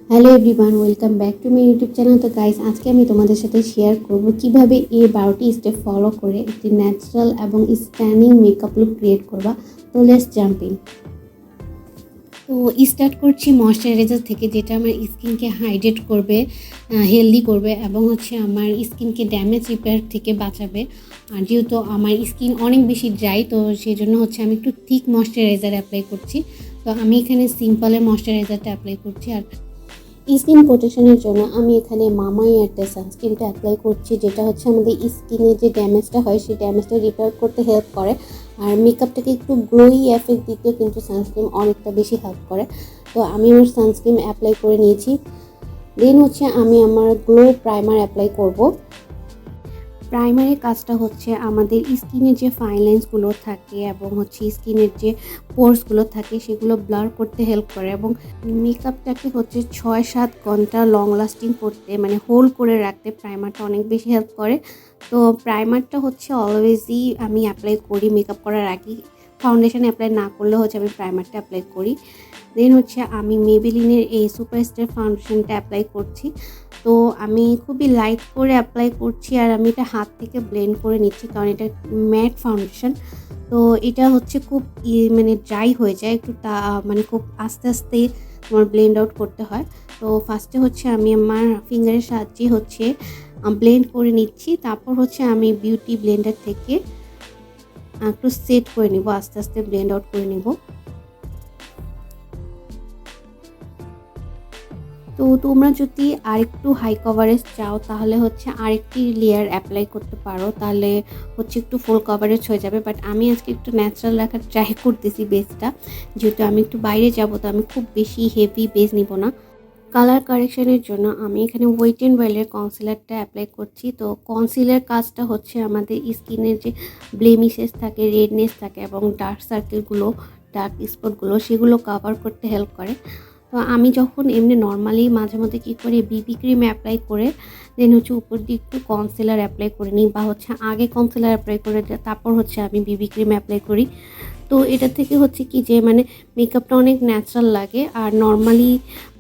Hello everyone, welcome back to my YouTube channel. তো guys, আজকে আমি তোমাদের সাথে শেয়ার করব কিভাবে এই 12টি স্টেপ ফলো করে একটি ন্যাচারাল এবং স্ট্যানিং মেকআপ লুক ক্রিয়েট করবা। তো লেটস জাম্প ইন। তো স্টার্ট করছি ময়শ্চারাইজার থেকে, যেটা আমার স্কিনকে হাইড্রেট করবে, হেলদি করবে এবং আমার স্কিনকে ড্যামেজ রিপেয়ার থেকে বাঁচাবে। আর যেহেতু আমার স্কিন অনেক বেশি ড্রাই, তো সেই জন্য আমি একটু থিক ময়শ্চারাইজার অ্যাপ্লাই করছি। তো আমি এখানে সিম্পলের ময়শ্চারাইজারটা অ্যাপ্লাই করছি। আর স্কিন প্রোটেকশনের জন্য আমি এখানে মামা আর্থের সানস্ক্রিনটা অ্যাপ্লাই করছি, যেটা আমাদের স্কিনের যে ড্যামেজটা হয় সেই ড্যামেজটা রিপেয়ার করতে হেল্প করে। আর মেকআপটাকে একটু গ্লোই এফেক্ট দিতেও কিন্তু সানস্ক্রিন অনেকটা বেশি হেল্প করে। তো আমি আমার সানস্ক্রিন অ্যাপ্লাই করে নিয়েছি। দেন আমি আমার গ্লো প্রাইমার অ্যাপ্লাই করব। প্রাইমারি কাজটা আমাদের স্কিনের যে ফাইন লাইন্সগুলো থাকে এবং স্কিনের যে পোর্সগুলো থাকে সেগুলো ব্লার করতে হেল্প করে এবং মেকআপটাকে 6-7 ঘন্টা লং লাস্টিং করতে, মানে হোল্ড করে রাখতে প্রাইমারটা অনেক বেশি হেল্প করে। তো প্রাইমারটা অলওয়েজই আমি অ্যাপ্লাই করি মেকআপ করার আগে। ফাউন্ডেশন অ্যাপ্লাই না করলেও আমি প্রাইমারটা অ্যাপ্লাই করি। দেন আমি মেবেলিনের এই সুপারস্টার ফাউন্ডেশনটা অ্যাপ্লাই করছি। তো আমি খুবই লাইট করে অ্যাপ্লাই করছি আর আমি এটা হাত থেকে ব্লেন্ড করে নিচ্ছি, কারণ এটা ম্যাট ফাউন্ডেশন। তো এটা খুব মানে ড্রাই হয়ে যায় একটু, মানে খুব আস্তে আস্তে তোমার ব্লেন্ড আউট করতে হয়। তো ফার্স্টে আমি আমার ফিঙ্গারের সাহায্যে ব্লেন্ড করে নিচ্ছি। তারপর আমি বিউটি ব্লেন্ডার থেকে একটু সেট করে নিব, আস্তে আস্তে ব্লেন্ড আউট করে নিব। তো তোমরা যদি আরেকটু হাই কভারেজ চাও তাহলে আরেকটি লেয়ার অ্যাপ্লাই করতে পারো, তাহলে একটু ফুল কভারেজ হয়ে যাবে। বাট আমি আজকে একটু ন্যাচারাল রাখার ট্রাই করতেছি বেসটা, যেহেতু আমি একটু বাইরে যাব, তো আমি খুব বেশি হেভি বেস নিব না। কালার কারেকশনের জন্য আমি এখানে ওয়েট অ্যান্ড ওয়াইল্ডের কনসিলারটা অ্যাপ্লাই করছি। তো কনসিলার কাজটা আমাদের স্কিনের যে ব্লেমিশেস থাকে, রেডনেস থাকে এবং ডার্ক সার্কেলগুলো, ডার্ক স্পটগুলো, সেগুলো কভার করতে হেল্প করে। তো আমি যখন এমনি নর্মালি মাঝে মধ্যে কী করি, বিবি ক্রিম অ্যাপ্লাই করে দেন উপর দিয়ে একটু কনসিলার অ্যাপ্লাই করে নিই, বা আগে কনসিলার অ্যাপ্লাই করে তারপর আমি বিবি ক্রিম অ্যাপ্লাই করি। তো এটা থেকে কি যে মানে মেকআপটা অনেক ন্যাচারাল লাগে। আর নর্মালি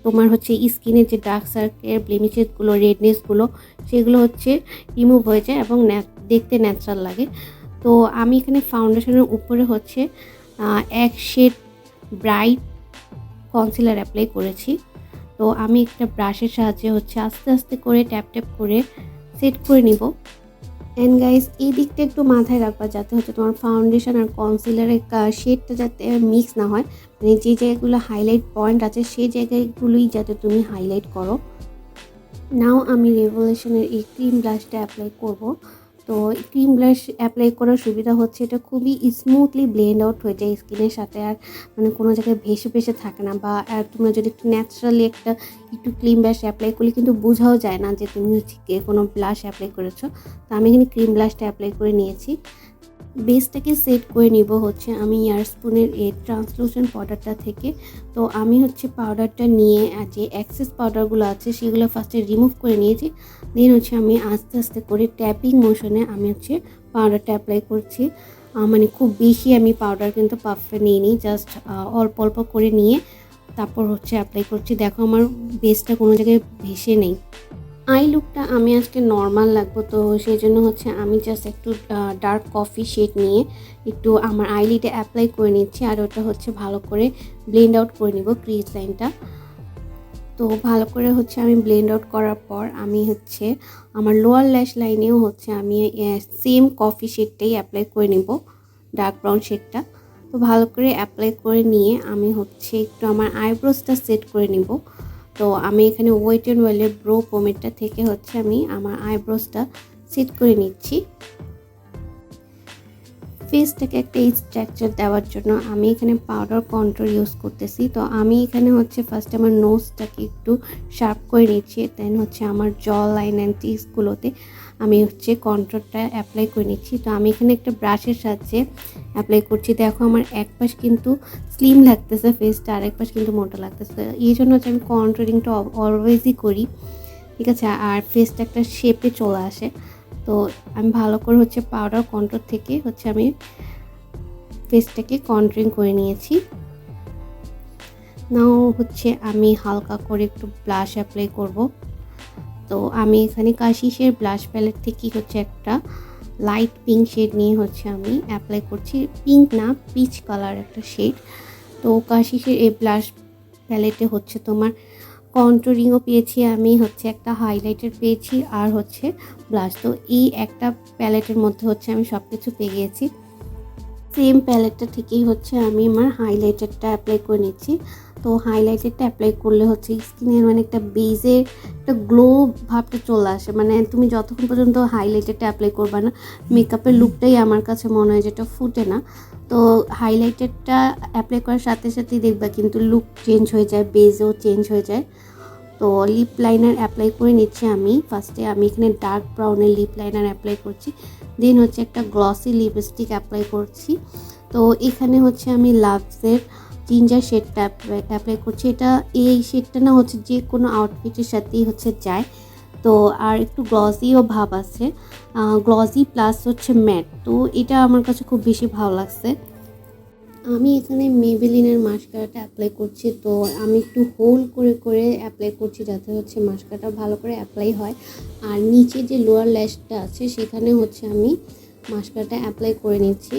তোমার স্কিনের যে ডার্ক সার্কেল, ব্লেমিশেসগুলো, রেডনেসগুলো, সেগুলো রিমুভ হয়ে যায় এবং দেখতে ন্যাচারাল লাগে। তো আমি এখানে ফাউন্ডেশনের উপরে এক শেড ব্রাইট কনসিলার অ্যাপ্লাই করেছি। তো আমি একটা ব্রাশের সাহায্যে আস্তে আস্তে করে ট্যাপ ট্যাপ করে সেট করে নিব। অ্যান্ড গাইস, এই দিকটা একটু মাথায় রাখবা, যাতে তোমার ফাউন্ডেশন আর কনসিলারের শেডটা যাতে মিক্স না হয়, মানে যে জায়গাগুলো হাইলাইট পয়েন্ট আছে সেই জায়গাগুলোই যাতে তুমি হাইলাইট করো। নাও আমি রেভলিউশনের এই ক্রিম ব্লাশটা অ্যাপ্লাই করব। তো ক্রিম ব্লাশ অ্যাপ্লাই করার সুবিধা এটা খুবই স্মুথলি ব্লেন্ড আউট হয়ে যায় স্কিনের সাথে, আর মানে কোনো জায়গায় ভেসে ভেসে থাকে না। বা তোমরা যদি একটু ন্যাচারালি একটু ক্রিম ব্লাশ অ্যাপ্লাই করলে কিন্তু বোঝাও যায় না যে তুমি কোনো ব্লাশ অ্যাপ্লাই করেছো। তো আমি এখানে ক্রিম ব্লাশটা অ্যাপ্লাই করে নিয়েছি। বেসটাকে সেট করে নিব আমি ইয়ারস্পুনের এই ট্রান্সলুসেন্ট পাউডারটা থেকে। তো আমি পাউডারটা নিয়ে যে এক্সেস পাউডারগুলো আছে সেগুলো ফার্স্টে রিমুভ করে নিয়েছি। দেন আমি আস্তে আস্তে করে ট্যাপিং মোশনে আমি পাউডারটা অ্যাপ্লাই করছি। মানে খুব বেশি আমি পাউডার কিন্তু পাফে নিয়ে নিই, জাস্ট অল্প অল্প করে নিয়ে তারপর অ্যাপ্লাই করছি। দেখো আমার বেসটা কোনো জায়গায় ভেসে নেই। আই লুকটা আমি আজকে নর্মাল লাগবো, তো সেই জন্য আমি জাস্ট একটু ডার্ক কফি শেড নিয়ে একটু আমার আইলিডে অ্যাপ্লাই করে নিচ্ছি। আর ওটা ভালো করে ব্লেন্ড আউট করে নিব ক্রিজ লাইনটা। তো ভালো করে আমি ব্লেন্ড আউট করার পর আমি আমার লোয়ার ল্যাশ লাইনেও আমি সেম কফি শেডটাই অ্যাপ্লাই করে নিব, ডার্ক ব্রাউন শেডটা। তো ভালো করে অ্যাপ্লাই করে নিয়ে আমি একটু আমার আইব্রোসটা সেট করে নিব। তো আমি এখানে ওয়েট অ্যান্ড ওয়াইল্ডের ব্রো পোমেটটা থেকে আমি আমার আইব্রোসটা সেট করে নিচ্ছি। ফেসটাকে একটা স্ট্রাকচার দেওয়ার জন্য আমি এখানে পাউডার কন্ট্রোল ইউজ করতেছি। তো আমি এখানে ফার্স্ট আমার নোজটাকে একটু শার্প করে নিচ্ছি, দেন আমার জ লাইন অ্যান্ড চিজগুলোতে আমি কন্ট্রোলটা অ্যাপ্লাই করে নিচ্ছি। তো আমি এখানে একটা ব্রাশের সাহায্যে অ্যাপ্লাই করছি। দেখো আমার এক পাশ কিন্তু স্লিম লাগতেছে ফেসটা, আর এক পাশ কিন্তু মোটা লাগতেছে। এই জন্য আমি কন্ট্রোলিংটা অলওয়েজই করি, ঠিক আছে, আর ফেসটা একটা শেপে চলে আসে। তো আমি ভালো করে পাউডার কন্ট্রোল থেকে আমি ফেসটাকে কন্ট্রোলিং করে নিয়েছি। নাও হচ্ছে আমি হালকা করে একটু ব্লাশ অ্যাপ্লাই করব। তো আমি এখানে কাশিসের ব্লাশ প্যালেট থেকে হচ্ছে একটা লাইট পিঙ্ক শেড নিয়ে হচ্ছে আমি অ্যাপ্লাই করছি। পিঙ্ক না, পিচ কালার একটা শেড। তো কাশিসের এই ব্লাশ প্যালেটে হচ্ছে তোমার কন্ট্রোলিংও পেয়েছি, আমি হচ্ছে একটা হাইলাইটার পেয়েছি আর হচ্ছে ব্লাশ। তো এই একটা প্যালেটের মধ্যে হচ্ছে আমি সব কিছু পেয়ে গিয়েছি। সেম প্যালেটটা থেকেই হচ্ছে আমি আমার হাইলাইটারটা অ্যাপ্লাই করে নিচ্ছি। তো হাইলাইটারটা অ্যাপ্লাই করলে হচ্ছে স্কিনের মানে একটা বেজের একটা গ্লো ভাবটা চলে আসে। মানে তুমি যতক্ষণ পর্যন্ত হাইলাইটারটা অ্যাপ্লাই করবা না, মেকআপের লুকটাই আমার কাছে মনে হয় যেটা ফুটে না। তো হাইলাইটারটা অ্যাপ্লাই করার সাথে সাথেই দেখবা কিন্তু লুক চেঞ্জ হয়ে যায়, বেজও চেঞ্জ হয়ে যায়। তো লিপ লাইনার অ্যাপ্লাই করে নিচ্ছি আমি। ফার্স্টে আমি এখানে ডার্ক ব্রাউনের লিপ লাইনার অ্যাপ্লাই করছি, দেন হচ্ছে একটা গ্লসি লিপস্টিক অ্যাপ্লাই করছি। তো এখানে হচ্ছে আমি লাভসের জিঞ্জার শেডটা অ্যাপ্লাই করছি। এই শেডটা না হচ্ছে যে কোনো আউটফিটের সাথেই হচ্ছে যায়। তো আর একটু গ্লসিও ভাব আছে, গ্লসি প্লাস হচ্ছে ম্যাট। তো এটা আমার কাছে খুব বেশি ভালো লাগছে। আমি এখানে মেবেলিনের মাস্কারাটা অ্যাপ্লাই করছি। তো আমি একটু হোল করে করে অ্যাপ্লাই করছি যাতে হচ্ছে মাস্কারাটা ভালো করে অ্যাপ্লাই হয়। আর নিচে যে লোয়ার ল্যাশটা আছে সেখানে হচ্ছে আমি মাস্কারাটা অ্যাপ্লাই করে নিচ্ছি।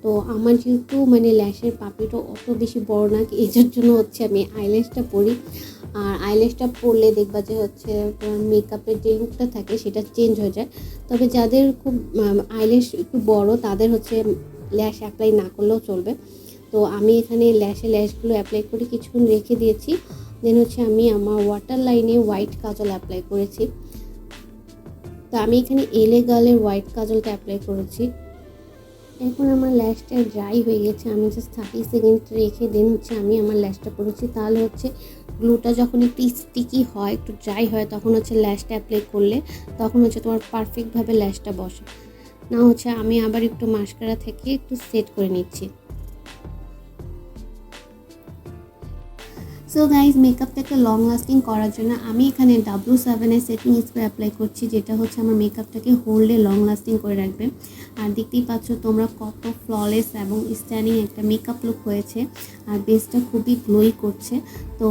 তো আমার যেহেতু মানে ল্যাশের পাপড়িটা অত বেশি বড় না, এটার জন্য হচ্ছে আমি আইল্যাশটা পরি। আর আইল্যাশটা পরলে দেখবা যে হচ্ছে মেকআপের যে লুকটা থাকে সেটা চেঞ্জ হয়ে যায়। তবে যাদের খুব আইল্যাশ একটু বড় তাদের হচ্ছে ল্যাশ অ্যাপ্লাই না করলেও চলবে। তো আমি এখানে ল্যাশগুলো অ্যাপ্লাই করে কিছুক্ষণ রেখে দিয়েছি। দেন হচ্ছে আমি আমার ওয়াটার লাইনে হোয়াইট কাজল অ্যাপ্লাই করেছি। তো আমি এখানে এলে গালের হোয়াইট কাজলটা অ্যাপ্লাই করেছি। এখন আমার ল্যাশটা ড্রাই হয়ে গেছে, আমি জাস্ট 30 সেকেন্ড রেখে দেন হচ্ছে আমি আমার ল্যাশটা করেছি। তাহলে হচ্ছে গ্লুটা যখন একটু স্টিকি হয়, একটু ড্রাই হয়, তখন হচ্ছে ল্যাশটা অ্যাপ্লাই করলে তখন হচ্ছে তোমার পারফেক্টভাবে ল্যাশটা বসে। না হচ্ছে আমি আবার একটু মাস্কারা থেকে একটু সেট করে নিচ্ছি। সো গাইজ, মেকআপটাকে লং লাস্টিং করার জন্য আমি এখানে W7 সেটিং স্প্রে অ্যাপ্লাই করছি, যেটা হচ্ছে আমার মেকআপটাকে হোল্ডে লং লাস্টিং করে রাখবে। আর দেখতেই পাচ্ছ তোমরা কত ফ্ললেস এবং স্ট্যানিং একটা মেকআপ লুক হয়েছে। আর বেসটা খুবই গ্লোই করছে। তো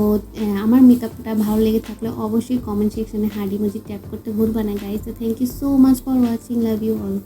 আমার মেকআপটা ভালো লেগে থাকলে অবশ্যই কমেন্ট সেকশনে হার্ড ইমোজি ট্যাপ করতে ভুলবা না গাইজ। তো thank you so much for watching, love you all.